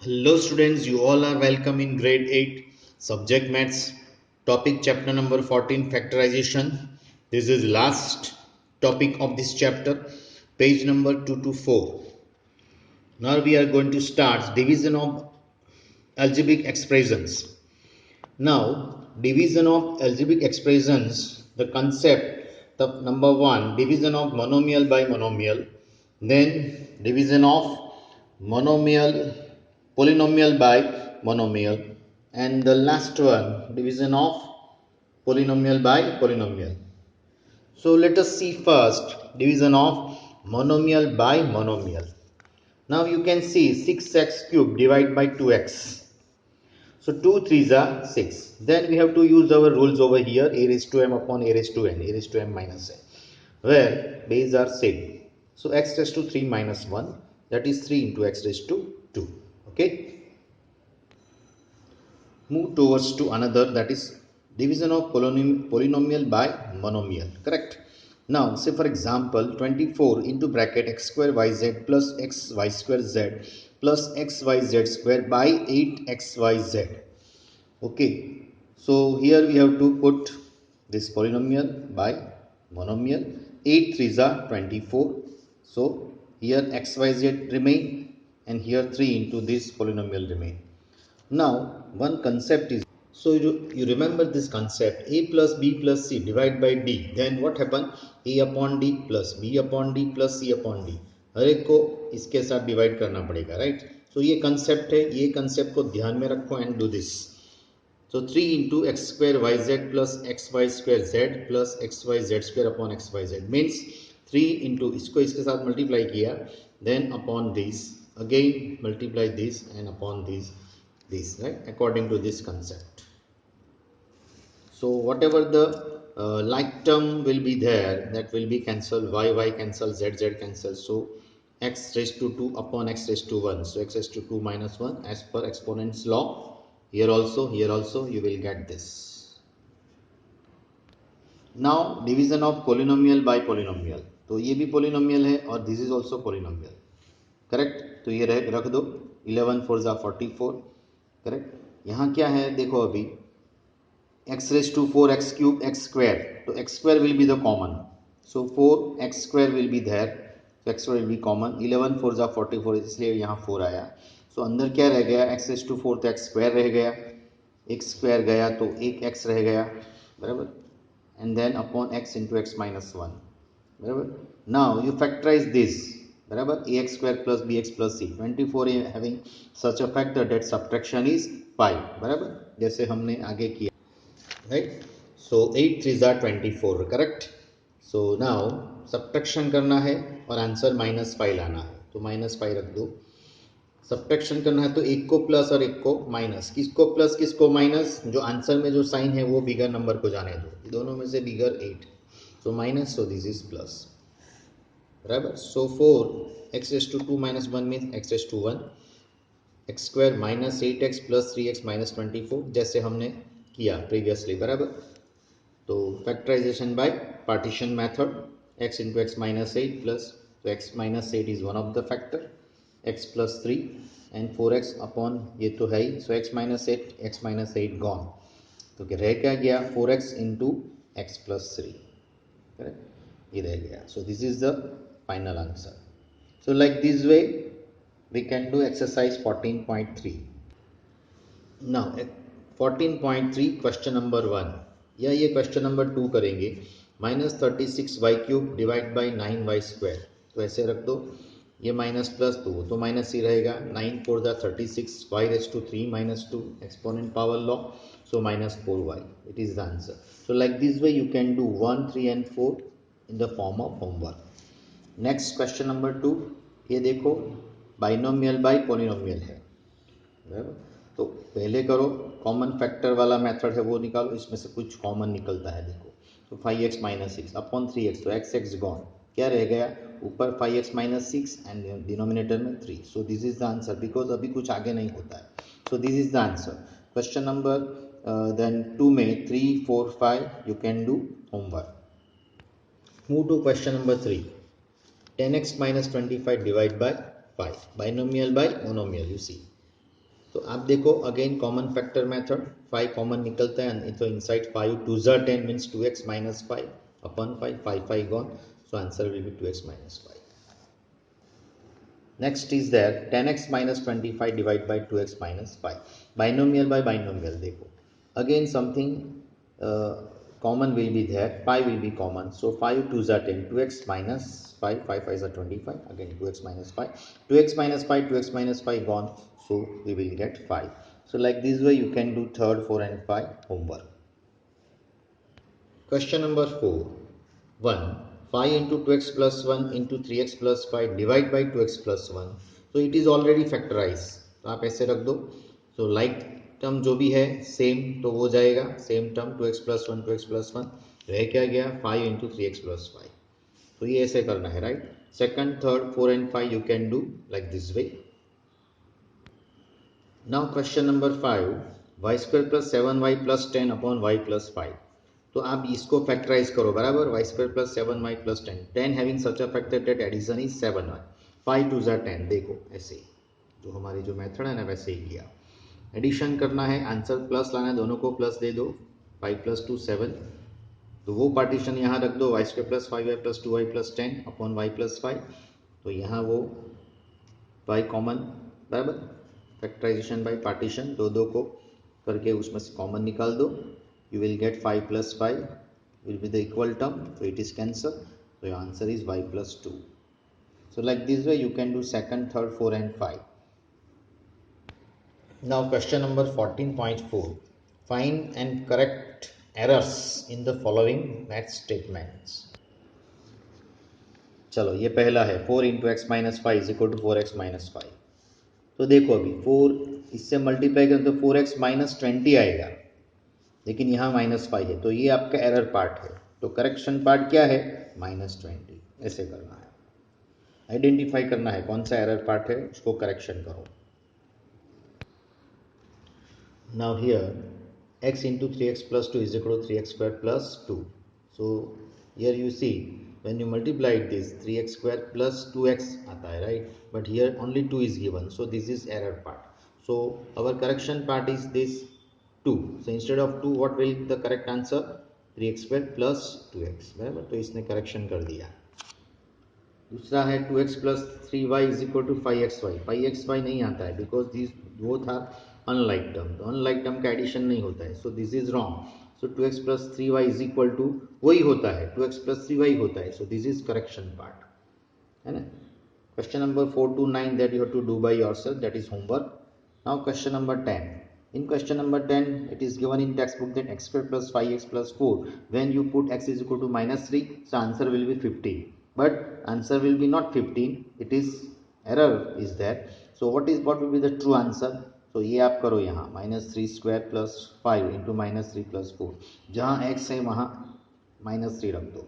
Hello students, you all are welcome in grade 8 subject maths topic chapter number 14 factorization. This is last topic of this chapter, page number 2 to 4. Now we are going to start division of algebraic expressions. Now division of algebraic expressions, the concept, the number 1 division of monomial by monomial, then division of monomial polynomial by monomial, and the last one division of polynomial by polynomial. So let us see first division of monomial by monomial. Now you can see 6x cube divided by 2x. So 2 3s are 6. Then we have to use our rules over here, a raised to m upon a raised to n, a raised to m minus n, where base are same. So x raised to 3 minus 1, that is 3 into x raised to 2. Okay. Move towards to another, that is division of polynomial by monomial. Correct. Now say for example 24 into bracket x square yz plus xy square z plus xyz square by 8xyz. Okay, so here we have to put this polynomial by monomial. 8 3s are 24, so here xyz remain and here 3 into this polynomial remain. Now, one concept is, so you remember this concept, a plus b plus c divided by d. Then what happen? A upon d plus b upon d plus c upon d. हर एक को इसके साथ divide करना पड़ेगा, right? सो ये concept है, ये concept को ध्यान में रखो and do this. So 3 into x square yz plus xy square z plus xyz square upon xyz means 3 into इसको इसके साथ multiply किया, then upon this again multiply this and upon this, right, according to this concept. So whatever the like term will be there, that will be cancelled, y cancel, z cancel. So x raised to 2 upon x raised to 1, so x raised to 2 minus 1 as per exponent's law. Here also you will get this. Now division of polynomial by polynomial, तो ये भी polynomial है और this is also polynomial. Correct. तो ये रख दो, 11 4 जा 44. करेक्ट. यहाँ क्या है देखो, अभी x raise to 4x cube x square, तो x square will be the common, so 4x square will be there, so x square will be common. 11 4 जा 44, इसलिए यहाँ 4 आया. सो अंदर क्या रह गया, x रेज टू 4 तो x स्क्वायर रह गया, x स्क्वायर गया तो एक x रह गया, बराबर, and then upon x into x minus 1, बराबर. नाउ यू फैक्टराइज दिस, बराबर, ax square plus bx plus c. 24 having such a factor that subtraction is 5, बराबर, जैसे हमने आगे किया, right. So 8 3s are 24, correct. So now subtraction करना है और आंसर -5 लाना है, तो -5 रख दो. सब्ट्रैक्शन करना है तो एक को प्लस और एक को माइनस. किसको प्लस किसको माइनस, जो आंसर में जो साइन है वो बिगर नंबर को जाने दो, दोनों में से bigger 8, so minus, so this is plus, बराबर. So 4 x raise to 2 minus 1 means x raise to 1, x square minus 8x plus 3x minus 24, जैसे हमने किया प्रीवियसली, बराबर. तो factorisation by partition method, x into x minus 8 plus, तो x माइनस 8 is one of the factor, x plus 3 and 4x upon ये तो है ही, सो x माइनस 8 गॉन, तो रह क्या गया 4x into x plus 3, correct, ये रह गया. सो this is the final answer. So like this way we can do exercise 14.3. Now 14.3 question number 1 या ये क्वेश्चन नंबर 2 करेंगे. -36y cube divide by 9y square, तो ऐसे रख दो, ये माइनस प्लस 2 तो माइनस ही रहेगा. 9 4 the 36, y raise to 3 minus 2, exponent power law, so -4y, it is the answer. So like this way you can do 1 3 and 4 in the form of homework. Next question number 2, ये देखो binomial bye polynomial है, तो पहले करो common factor वाला method है वो निकालो, इसमें से कुछ कॉमन निकलता है देखो. तो 5x माइनस 6 अपॉन 3x, तो x गॉन, क्या रह गया ऊपर 5x माइनस 6 एंड डिनोमिनेटर में 3. So this is the answer, because अभी कुछ आगे नहीं होता है. So this is the answer. Question number then 2 में 3 4 5 you can do homework. Move to question number 3. 10x minus 25 divided by 5, binomial by monomial, you see. तो आप देखो again common factor method, 5 common निकलता है, तो इनसाइड 5 2 ज़ा 10 means 2x minus 5 upon 5, 5 gone, so answer will be 2x minus 5. Next is there 10x minus 25 divided by 2x minus 5. Binomial by binomial देखो again something common will be there, 5 will be common, so 5 2 ज़ा 10, 2x minus 5, 5 5 are 25, again 2x minus 5, 2x minus 5, 2x minus 5 gone, so we will get 5. So like this way you can do 3rd, 4 and 5 homework. Question number 4, 1 5 into 2x plus 1 into 3x plus 5 divide by 2x plus 1, so it is already factorized, तो आप ऐसे रख दो. so like term जो भी है same तो हो जाएगा, same term 2x plus 1 2x plus 1 रह क्या गया 5 into 3x plus 5, तो ये ऐसे करना है right. Second, third, 4 and 5 you can do like this way. Now question number 5, y square plus 7y plus 10 upon y plus 5, तो आप इसको फैक्टराइज करो बराबर, y square plus 7y plus 10, 10 having such a factor that addition is 7y, 5 2 ज़ा 10, देखो ऐसे जो हमारी जो मेथड है ना वैसे ही किया. एडिशन करना है, आंसर प्लस लाना है, दोनों को प्लस दे दो, 5 plus 2 7, तो वो पार्टीशन यहाँ रख दो, y square plus 5y plus 2y plus 10 upon y plus 5, तो यहाँ वो y कॉमन बराबर, फैक्टराइजेशन बाय पार्टीशन, दो को करके उसमें से कॉमन निकाल दो, you will get 5 plus 5 will be the equal term, so it is cancelled, so your answer is y plus 2. So like this way you can do second, third, 4 and 5. Now question number 14.4, find and correct errors in the following math statements. चलो ये पहला है 4 into x minus 5 is equal to 4x minus 5, तो देखो अभी 4 इससे multiply करें तो 4x minus 20 आएगा, लेकिन यहाँ -5 है, तो ये आपका एरर पार्ट है, तो करेक्शन पार्ट क्या है -20, ऐसे करना है, आइडेंटिफाई करना है कौन सा एरर पार्ट है, उसको करेक्शन करो. Now here x into 3x plus 2 is equal to 3x square plus 2, so here you see when you multiply this 3x square plus 2x आता है right, but here only 2 is given, so this is error part, so our correction part is this 2, so instead of 2 what will the correct answer, 3x square plus 2x बराबर, तो इसने correction कर दिया. दूसरा है 2x plus 3y is equal to 5xy, 5xy नहीं आता है because this both are unlike term, तो अनलाइक टर्म का एडिशन नहीं होता है, so this is wrong, so 2x plus 3y is equal to वही होता है 2x plus 3y होता है, so this is correction part है ना. Question number 4 to 9 that you have to do by yourself, that is homework. Now question number 10. In question number 10, it is given in textbook that x square plus 5x plus 4, when you put x is equal to -3, so answer will be 15. But answer will be not 15, it is error is there. So what will be the true answer? So ये आप करो यहाँ -3 square plus 5 into -3 plus 4, जहाँ x है वहाँ -3 रख दो,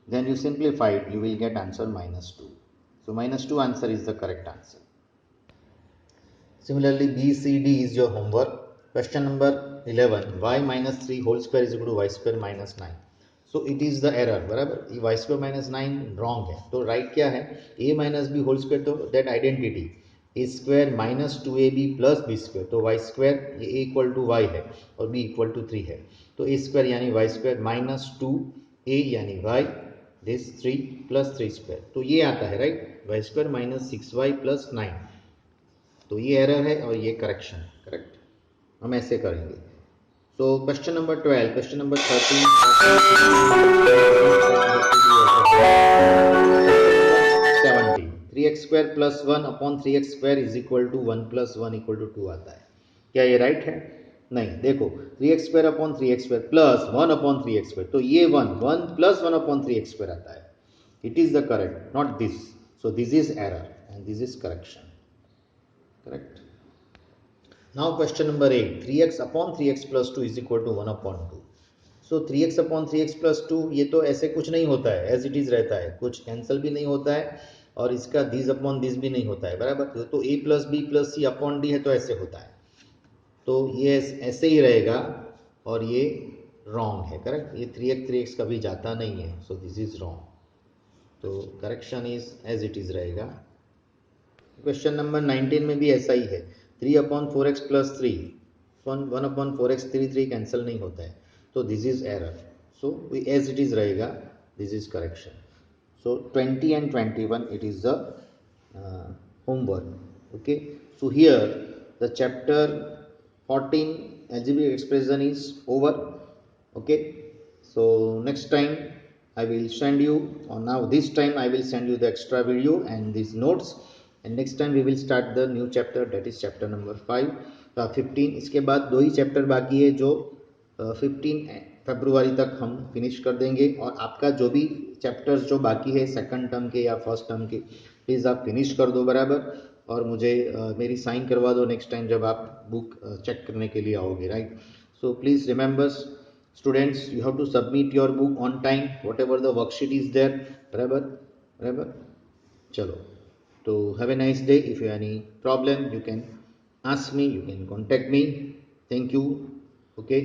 then you simplify it, you will get answer -2. So -2 answer is the correct answer. Similarly, B, C, D is your homework. Question number 11, y minus 3 whole square is equal to y square minus 9. So it is the error बराबर, ये y square minus 9 wrong है, तो right क्या है, a minus b whole square, तो that identity a square minus 2ab plus b square, तो y square ये a equal to y है और b equal to 3 है, तो a square यानी y square minus 2a यानी y this 3 plus 3 square, तो ये आता है right, y square minus 6y plus 9, तो ये एरर है और ये करेक्शन, करेक्ट, हम ऐसे करेंगे. So question number 12, question number 13, 17, 3x square plus 1 upon 3x square is equal to 1 plus 1 equal to 2 आता है, क्या ये राइट है? नहीं, देखो 3x square upon 3x square plus 1 upon 3x square, तो ये 1 प्लस 1 अपॉन 3x स्क्वायर आता है, it is the correct, not this, so this is error and this is correction. Correct. Now question number 8, 3x upon 3x plus 2 is equal to 1 upon 2. So 3x upon 3x plus 2 ये तो ऐसे कुछ नहीं होता है, as it is रहता है, कुछ कैंसिल भी नहीं होता है और इसका दिस अपॉन दिस भी नहीं होता है बराबर, तो a plus B plus C upon D है तो ऐसे होता है, तो ये ऐसे ही रहेगा और ये रॉन्ग है, करेक्ट, ये 3x कभी जाता नहीं है, सो दिस इज रॉन्ग, तो correction is as it is रहेगा. क्वेश्चन नंबर 19 में भी ऐसा ही है, 3/4x प्लस 3, 1/4x 3 कैंसिल नहीं होता है, तो this is error. So as it is रहेगा, this is correction. So 20 and 21 it is the homework. Okay, so here the chapter 14 algebraic expression is over. Okay, so next time I will send you, or now this time I will send you the extra video and these notes, and next time we will start the new chapter, that is chapter number 5. 15. इसके बाद दो ही chapter बाकी है जो 15 फरवरी तक हम finish कर देंगे. और आपका जो भी चैप्टर्स जो बाकी है सेकंड टर्म के या फर्स्ट टर्म के, प्लीज़ आप फिनिश कर दो बराबर, और मुझे मेरी साइन करवा दो नेक्स्ट टाइम जब आप बुक चेक करने के लिए आओगे, right. So please remembers students, you have to submit your book on time, whatever the worksheet is there, बराबर बराबर. चलो, तो have a nice day. If you any problem you can ask me, you can contact me. Thank you. Okay.